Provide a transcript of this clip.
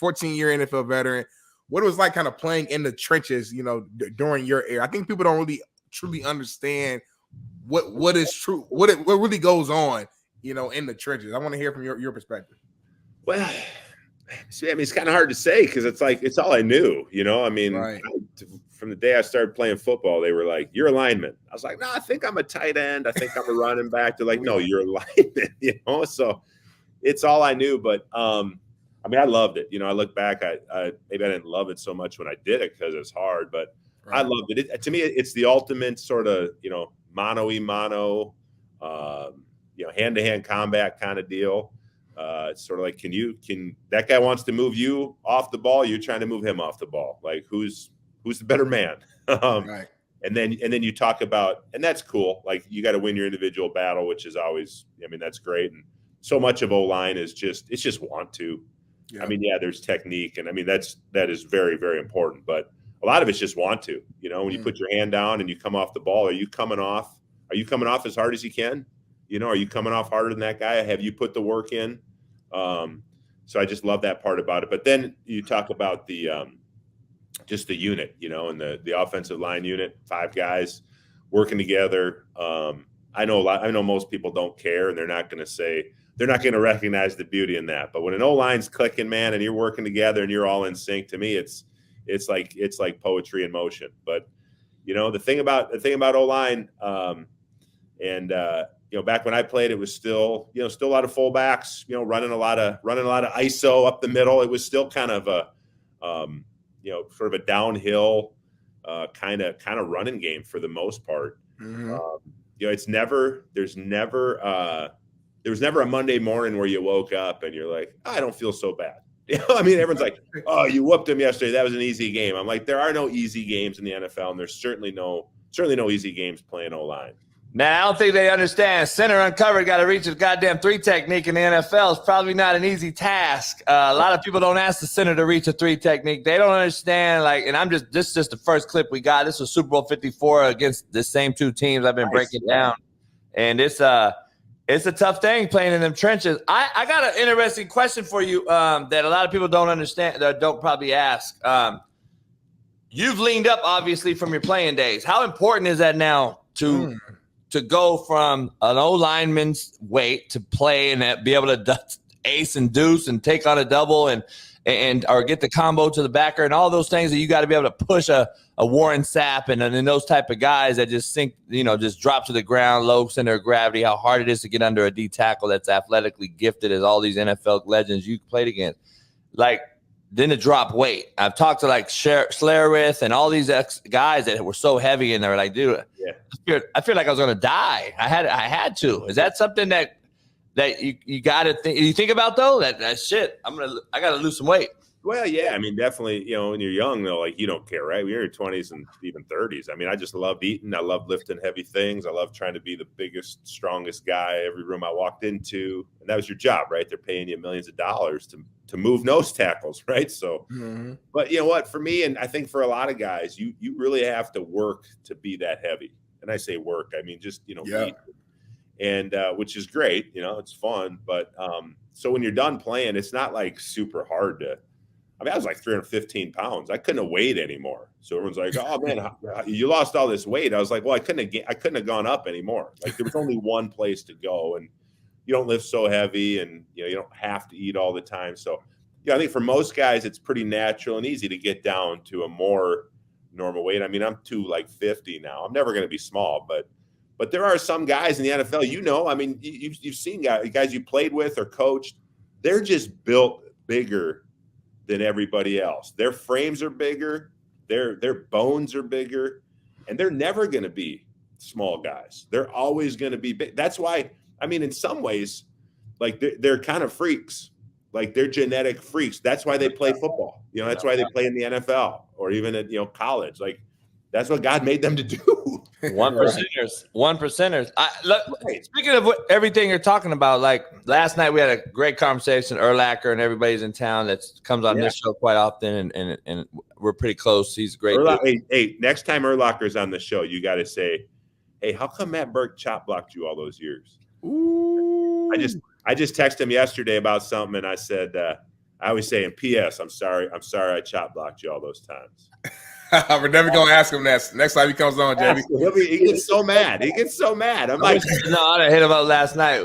14-year NFL veteran. What it was like kind of playing in the trenches, during your era. I think people don't really truly understand what is true, what really goes on, in the trenches. I want to hear from your perspective. Well, it's kind of hard to say because it's like it's all I knew, Right. From the day I started playing football, they were like, "You're a lineman." I was like, "No, I think I'm a tight end. I think I'm a running back." They're like, "No, you're a lineman." So it's all I knew. But I loved it. I look back, I maybe I didn't love it so much when I did it because it's hard, but right. I loved it. To me, it's the ultimate sort of mano-a-mano, hand-to-hand combat kind of deal. It's sort of like, can that guy wants to move you off the ball? You're trying to move him off the ball. Like who's the better man? Right. And then you talk about, and that's cool. Like you got to win your individual battle, which is always, that's great. And so much of O-line is it's just want to. Yeah. There's technique, and that is very, very important. But a lot of it's just want to. When you put your hand down and you come off the ball, are you coming off as hard as you can? Are you coming off harder than that guy? Have you put the work in? So I just love that part about it. But then you talk about the just the unit, and the offensive line unit, 5 guys working together. I know most people don't care, and they're not going to recognize the beauty in that. But when an O-line's clicking, man, and you're working together and you're all in sync, to me, it's like poetry in motion. But the thing about O-line, back when I played, it was still a lot of fullbacks, running a lot of ISO up the middle. It was still kind of a sort of a downhill kind of running game for the most part. Mm-hmm. There was never a Monday morning where you woke up and you're like, I don't feel so bad. Everyone's like, oh, you whooped him yesterday. That was an easy game. I'm like, there are no easy games in the NFL, and there's certainly no easy games playing O-line. Now, I don't think they understand. Center uncovered got to reach his goddamn 3 technique in the NFL. It's probably not an easy task. A lot of people don't ask the center to reach a 3 technique. They don't understand. This is just the first clip we got. This was Super Bowl 54 against the same 2 teams. I've been breaking down, and it's a tough thing playing in them trenches. I got an interesting question for you that a lot of people don't understand, that don't probably ask. You've leaned up, obviously, from your playing days. How important is that now to go from an O-lineman's weight to play and be able to ace and deuce and take on a double and or get the combo to the backer and all those things that you got to be able to push a Warren Sapp and those type of guys that just sink, just drop to the ground, low center of gravity, how hard it is to get under a D tackle that's athletically gifted as all these NFL legends you played against. Then to drop weight. I've talked to Schlereth and all these guys that were so heavy, and they're like, dude, I feel like I was going to die. I had to. Is that something that you got to think? You think about though that shit? I got to lose some weight. Well, yeah, definitely. When you're young though, you don't care, right? When you're in your 20s and even 30s. I just loved eating. I loved lifting heavy things. I loved trying to be the biggest, strongest guy every room I walked into, and that was your job, right? They're paying you millions of dollars to move nose tackles, right? So, But you know what? For me, and I think for a lot of guys, you really have to work to be that heavy. And I say work, just eat. And which is great, it's fun. But so when you're done playing, it's not super hard to. I was 315 pounds. I couldn't have weighed anymore. So everyone's like, "Oh man, you lost all this weight." I was like, "Well, I couldn't have gone up anymore. There was only one place to go, and you don't lift so heavy, and you don't have to eat all the time." So, I think for most guys, it's pretty natural and easy to get down to a more normal weight. I'm 250 now. I'm never going to be small, but there are some guys in the NFL. You've seen guys you played with or coached. They're just built bigger than everybody else. Their frames are bigger, their bones are bigger, and they're never going to be small guys. They're always going to be big. That's why, in some ways, they're kind of freaks. They're genetic freaks. That's why they play football. That's why they play in the NFL or even at college. That's what God made them to do. 1%ers. 1%ers. Speaking of everything you're talking about, last night we had a great conversation. Urlacher and everybody's in town that comes on this show quite often, and we're pretty close. He's great. Hey, next time Urlacher's on the show, you got to say, hey, how come Matt Burke chop blocked you all those years? Ooh. I just texted him yesterday about something, and I said, I always say in PS, I'm sorry I chop blocked you all those times. We're never gonna ask him that next time he comes on, JB. He gets so mad. I'm like, no, I hit him up last night.